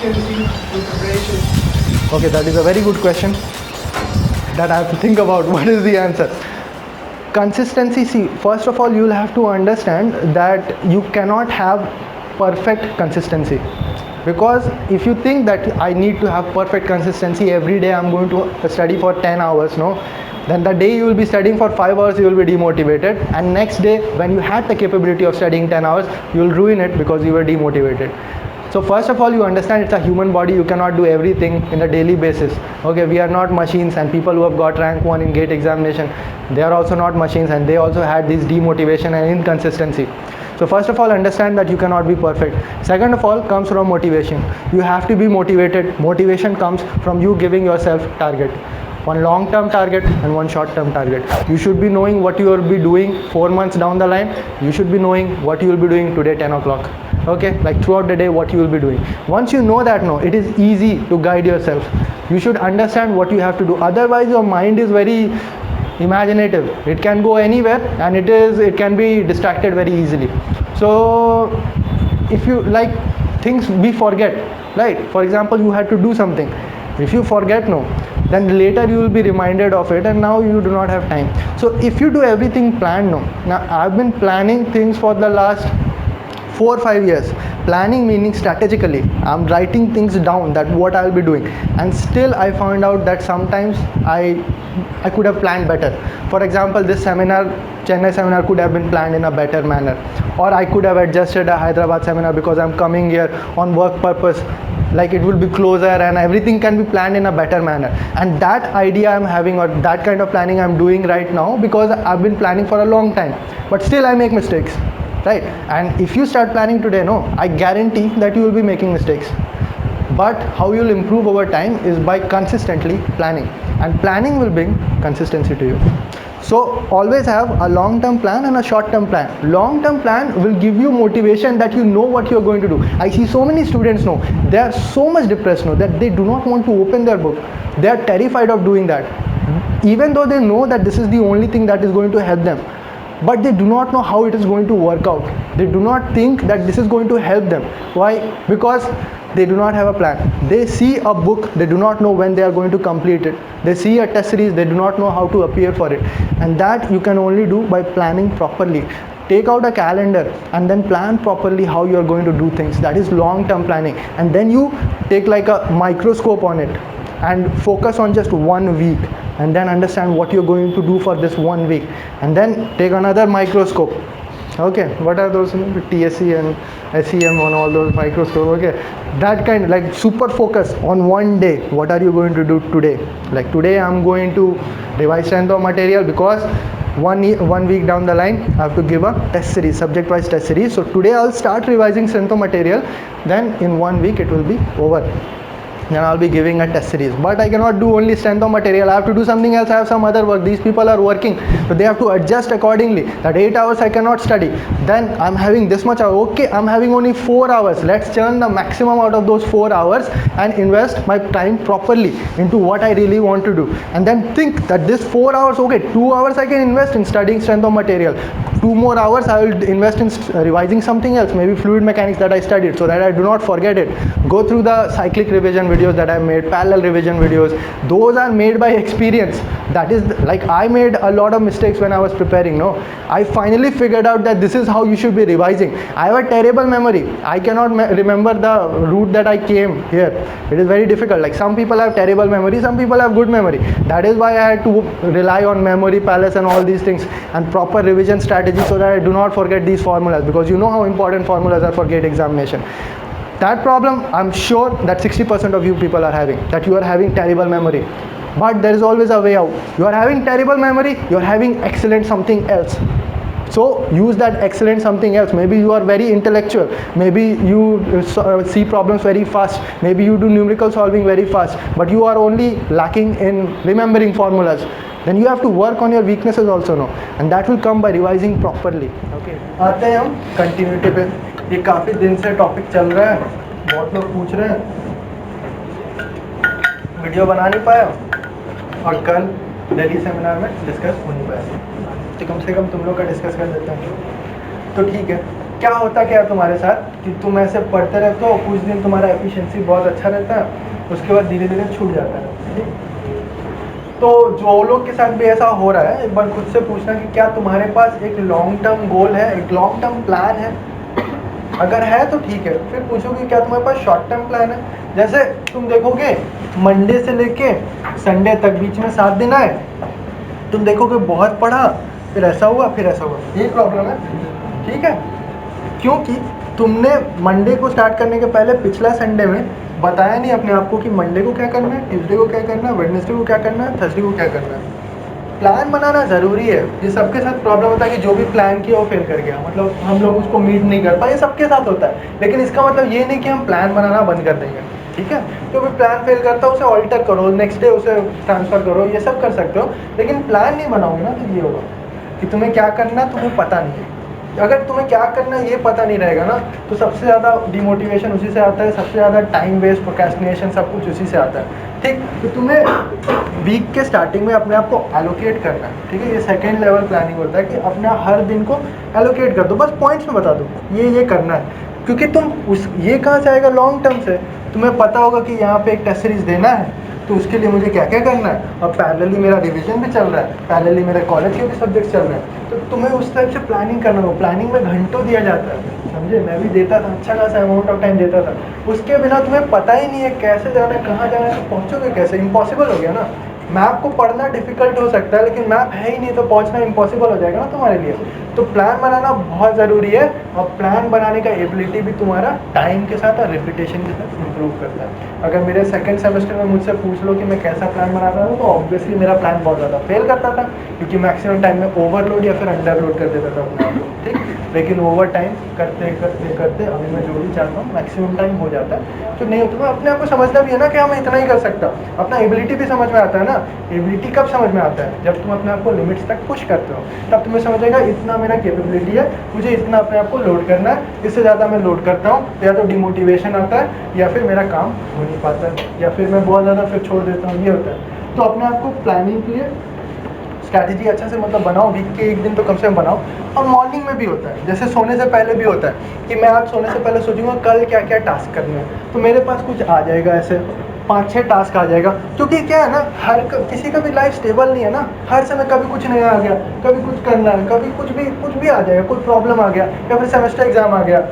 consistency to preparation? Okay, that is a very good question that I have to think about. What is the answer? Consistency, see, first of all, you will have to understand that you cannot have perfect consistency. Because if you think that I need to have perfect consistency every day, I'm going to study for 10 hours, no, then the day you will be studying for 5 hours, you will be demotivated, and next day when you had the capability of studying 10 hours, you will ruin it because you were demotivated. So first of all, you understand it's a human body, you cannot do everything in a daily basis. Okay, we are not machines, and people who have got rank 1 in GATE examination, they are also not machines, and they also had this demotivation and inconsistency. So first of all, understand that you cannot be perfect. Second of all, comes from motivation. You have to be motivated. Motivation comes from you giving yourself target. One long-term target and one short-term target. You should be knowing what you will be doing 4 months down the line. You should be knowing what you will be doing today 10 o'clock. Okay, like throughout the day what you will be doing. Once you know that, no, it is easy to guide yourself. You should understand what you have to do. Otherwise your mind is very imaginative. It can go anywhere, and it can be distracted very easily. So if you like things we forget, right? For example, you had to do something. If you forget, no, then later you will be reminded of it, and now you do not have time. So if you do everything planned, no. Now I've been planning things for the last 4 or 5 years. Planning meaning strategically. I'm writing things down that what I'll be doing, and still I found out that sometimes I could have planned better. For example, this seminar, Chennai seminar, could have been planned in a better manner, or I could have adjusted a Hyderabad seminar because I'm coming here on work purpose. Like it will be closer, and everything can be planned in a better manner. And that idea I'm having, or that kind of planning I'm doing right now, because I've been planning for a long time, but still I make mistakes, right? And if you start planning today, no, I guarantee that you will be making mistakes. But how you'll improve over time is by consistently planning, and planning will bring consistency to you. So always have a long-term plan and a short-term plan. Long-term plan will give you motivation that you know what you're going to do. I see so many students, no, they are so much depressed, no, that they do not want to open their book. They are terrified of doing that, even though they know that this is the only thing that is going to help them. But they do not know how it is going to work out. They do not think that this is going to help them. Why? Because they do not have a plan. They see a book, they do not know when they are going to complete it. They see a test series, they do not know how to appear for it. And that you can only do by planning properly. Take out a calendar and then plan properly how you are going to do things. That is long-term planning. And then you take like a microscope on it and focus on just 1 week, and then understand what you're going to do for this 1 week, and then take another microscope. Okay, what are those, TSC and SEM on all those microscopes? Okay, that kind, like super focus on 1 day. What are you going to do today? Like today I'm going to revise strength of material, because 1 week down the line I have to give a test series, subject wise test series. So today I'll start revising strength of material, then in 1 week it will be over. Then I'll be giving a test series. But I cannot do only strength of material. I have to do something else. I have some other work. These people are working, so they have to adjust accordingly. That 8 hours I cannot study. Then I'm having this much hour. Okay, I'm having only 4 hours. Let's churn the maximum out of those 4 hours and invest my time properly into what I really want to do. And then think that this 4 hours, okay, 2 hours I can invest in studying strength of material. 2 more hours I will invest in revising something else, maybe fluid mechanics that I studied, so that I do not forget it. Go through the cyclic revision videos that I made, parallel revision videos. Those are made by experience. That is, like, I made a lot of mistakes when I was preparing. No, I finally figured out that this is how you should be revising. I have a terrible memory. I cannot remember the route that I came here. It is very difficult. Like, some people have terrible memory, some people have good memory. That is why I had to rely on memory palace and all these things, and proper revision strategy, so that I do not forget these formulas, because you know how important formulas are for GATE examination. That problem, I'm sure that 60% of you people are having, that you are having terrible memory. But there is always a way out. You are having terrible memory, you are having excellent something else. So use that excellent something else. Maybe you are very intellectual, maybe you see problems very fast, maybe you do numerical solving very fast, but you are only lacking in remembering formulas. Then you have to work on your weaknesses also, no, and that will come by revising properly. Okay, आते हैं हम continuity पे. ये काफ़ी दिन से topic चल रहा है, बहुत लोग पूछ रहे हैं, वीडियो बना नहीं पाया, और कल दिल्ली सेमिनार में डिस्कस हो नहीं पाया, तो कम से कम तुम लोग का डिस्कस कर देते हैं, तो ठीक है. क्या होता क्या है तुम्हारे साथ कि तुम ऐसे पढ़ते रहते हो, कुछ दिन तुम्हारा एफिशिएंसी बहुत अच्छा रहता है, उसके बाद धीरे धीरे छूट जाता है, ठीक। तो जो लोग के साथ भी ऐसा हो रहा है, एक बार खुद से पूछना कि क्या तुम्हारे पास एक लॉन्ग टर्म गोल है, एक लॉन्ग टर्म प्लान है। अगर है तो ठीक है, फिर पूछो कि क्या तुम्हारे पास शॉर्ट टर्म प्लान है। जैसे तुम देखोगे मंडे से लेके संडे तक बीच में 7 दिन आए, तुम देखोगे बहुत पढ़ा, फिर ऐसा हुआ, फिर ऐसा हुआ, यही प्रॉब्लम है, ठीक है। क्योंकि तुमने मंडे को स्टार्ट करने के पहले पिछला संडे में बताया नहीं अपने आप को कि मंडे को क्या करना है, ट्यूसडे को क्या करना है, वेडनेसडे को क्या करना है, थर्सडे को क्या करना है। प्लान बनाना ज़रूरी है। ये सबके साथ प्रॉब्लम होता है कि जो भी प्लान किया वो फेल कर गया, मतलब हम लोग उसको मीट नहीं कर पाए, ये सबके साथ होता है। लेकिन इसका मतलब ये नहीं कि हम प्लान बनाना बंद कर देंगे, ठीक है। जो भी प्लान फेल करता है उसे ऑल्टर करो, नेक्स्ट डे उसे ट्रांसफ़र करो, ये सब कर सकते हो। लेकिन प्लान नहीं बनाओगे ना तो ये होगा कि तुम्हें क्या करना तुम्हें पता नहीं है। अगर तुम्हें क्या करना ये पता नहीं रहेगा ना, तो सबसे ज़्यादा डिमोटिवेशन उसी से आता है, सबसे ज़्यादा टाइम वेस्ट, प्रोक्रेस्टिनेशन, सब कुछ उसी से आता है, ठीक। तो तुम्हें वीक के स्टार्टिंग में अपने आप को एलोकेट करना है, ठीक है। ये सेकेंड लेवल प्लानिंग होता है कि अपने हर दिन को एलोकेट कर दो, बस पॉइंट्स में बता दो ये करना है। क्योंकि तुम ये कहाँ से आएगा, लॉन्ग टर्म से। तुम्हें पता होगा कि यहाँ पे एक टेस्ट सीरीज देना है, तो उसके लिए मुझे क्या क्या करना है, और पैरेलली मेरा रिवीजन भी चल रहा है, पैरेलली मेरे कॉलेज के भी सब्जेक्ट चल रहे हैं, तो तुम्हें उस टाइप से प्लानिंग करना हो। प्लानिंग में घंटों दिया जाता है, समझे। मैं भी देता था, अच्छा खासा अमाउंट ऑफ टाइम देता था। उसके बिना तुम्हें पता ही नहीं है कैसे जाना है, कहाँ जाना है, तो पहुँचोगे कैसे, इम्पॉसिबल हो गया ना। मैप को पढ़ना डिफिकल्ट हो सकता है, लेकिन मैप है ही नहीं तो पहुंचना इम्पॉसिबल हो जाएगा ना तुम्हारे लिए। तो प्लान बनाना बहुत ज़रूरी है, और प्लान बनाने का एबिलिटी भी तुम्हारा टाइम के साथ और रिपीटेशन के साथ इम्प्रूव करता है। अगर मेरे सेकंड सेमेस्टर में मुझसे पूछ लो कि मैं कैसा प्लान बनाता था, तो ऑब्वियसली मेरा प्लान बहुत ज़्यादा फेल करता था, क्योंकि मैक्सिमम टाइम में ओवरलोड या फिर अंडरलोड कर देता था अपने आप को, ठीक। लेकिन ओवर टाइम करते करते करते अभी मैं जो भी चाहता हूँ मैक्सिमम टाइम हो जाता है। तो नहीं, तुम्हें अपने आप को समझना भी है ना कि हम इतना ही कर सकता। अपना एबिलिटी भी समझ में आता है ना। एबिलिटी कब समझ में आता है, जब तुम अपने आप को लिमिट्स तक पुश करते हो, तब तुम्हें समझ आएगा इतना मेरा कैपेबिलिटी है, मुझे इतना अपने आप को लोड करना है, इससे ज़्यादा मैं लोड करता हूँ, या तो डिमोटिवेशन आता है, या फिर मेरा काम हो नहीं पाता है, या फिर मैं बहुत ज़्यादा फिर छोड़ देता हूँ, ये होता है। तो अपने आप को प्लानिंग के लिए स्ट्रैटेजी अच्छा से मतलब बनाओ, वीक के एक दिन तो कम से कम बनाओ। और मॉर्निंग में भी होता है, जैसे सोने से पहले भी होता है कि मैं आज सोने से पहले सोचूंगा कल क्या क्या टास्क करने हैं, तो मेरे पास कुछ आ जाएगा, ऐसे 5-6 टास्क आ जाएगा। क्योंकि क्या है ना, किसी का भी लाइफ स्टेबल नहीं है ना, हर समय कभी कुछ नया आ गया, कभी कुछ करना है, कभी कुछ भी आ जाएगा, कोई प्रॉब्लम आ गया, या फिर सेमेस्टर एग्जाम आ गया,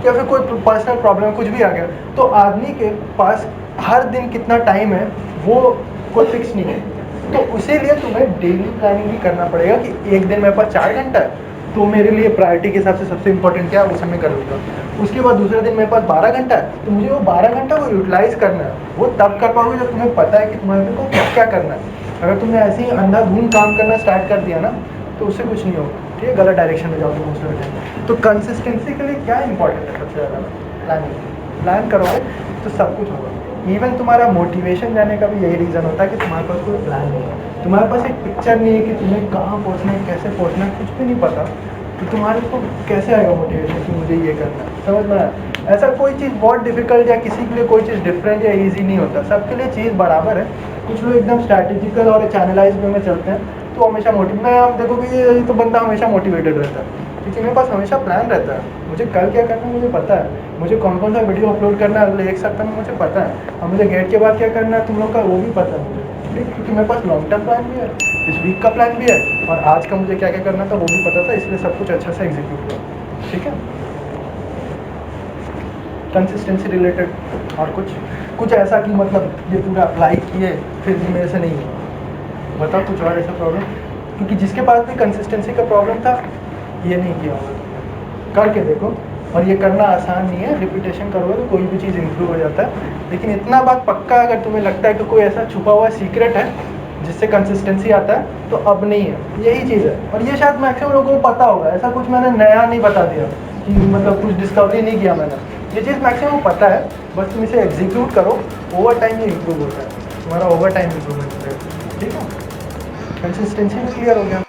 या फिर कोई पर्सनल प्रॉब्लम कुछ भी आ गया। तो आदमी के पास हर दिन कितना टाइम है वो कोई फिक्स नहीं है। तो उसी लिए तुम्हें डेली प्लानिंग भी करना पड़ेगा कि एक दिन मेरे पास 4 घंटा है, तो मेरे लिए प्रायोरिटी के हिसाब से सबसे इंपॉर्टेंट क्या है उसे मैं कर लूँगा। उसके बाद दूसरे दिन मेरे पास 12 घंटा है, तो मुझे वो 12 घंटा को यूटिलाइज करना है। वो तब कर पाओगे जब तुम्हें पता है कि तुम्हारे को क्या क्या करना है। अगर तुमने ऐसे ही अंधाधुंध काम करना स्टार्ट कर दिया ना, तो उससे कुछ नहीं होगा, ठीक है, गलत डायरेक्शन में जाओगे मोस्ट ऑफ द टाइम। तो कंसिस्टेंसी के लिए क्या इंपॉर्टेंट है, सबसे ज़्यादा प्लानिंग। प्लान करोगे तो सब कुछ होगा। इवन तुम्हारा मोटिवेशन जाने का भी यही रीज़न होता है कि तुम्हारे पास कोई प्लान नहीं है, तुम्हारे पास एक पिक्चर नहीं है कि तुम्हें कहाँ पहुँचना है, कैसे पहुँचना है, कुछ भी नहीं पता, तो तुम्हारे को कैसे आएगा मोटिवेशन कि मुझे ये करना है। समझ में आया? ऐसा कोई चीज़ बहुत डिफिकल्ट या किसी के लिए कोई चीज़ डिफरेंट या इजी नहीं होता, सबके लिए चीज़ बराबर है। कुछ लोग एकदम स्ट्रैटेजिकल और चैनलाइज वे में चलते हैं, तो हमेशा मैं आप देखोगे ये तो बंदा हमेशा मोटिवेटेड रहता है, क्योंकि मेरे पास हमेशा प्लान रहता है। मुझे कल क्या करना है मुझे पता है, मुझे कौन कौन सा वीडियो अपलोड करना है अगले एक सप्ताह में मुझे पता है, और मुझे गेट के बाद क्या करना है तुम लोग का वो भी पता है मुझे, ठीक। क्योंकि मेरे पास लॉन्ग टर्म प्लान भी है, इस वीक का प्लान भी है, और आज का मुझे क्या क्या करना था वो भी पता था, इसलिए सब कुछ अच्छा से एग्जीक्यूट हुआ, ठीक है। कंसिस्टेंसी रिलेटेड और कुछ ऐसा कि मतलब ये पूरा अप्लाई किए फिर भी मेरे से नहीं हुआ, बताओ कुछ और ऐसा प्रॉब्लम। क्योंकि जिसके पास भी कंसिस्टेंसी का प्रॉब्लम था ये नहीं किया होगा, करके देखो। और ये करना आसान नहीं है, रिपीटेशन करोगे तो कोई भी चीज़ इंप्रूव हो जाता है। लेकिन इतना बात पक्का, अगर तुम्हें लगता है कि कोई ऐसा छुपा हुआ सीक्रेट है जिससे कंसिस्टेंसी आता है, तो अब नहीं है, यही चीज़ है। और ये शायद मैक्सिमम लोगों को पता होगा, ऐसा कुछ मैंने नया नहीं बता दिया कि मतलब कुछ डिस्कवरी नहीं किया मैंने, ये चीज़ मैक्सिमम पता है, बस तुम इसे एग्जीक्यूट करो, ओवर टाइम ये इंप्रूव होता है, तुम्हारा ओवर टाइम इंप्रूवमेंट होता है, ठीक है। कंसिस्टेंसी में क्लियर हो गया।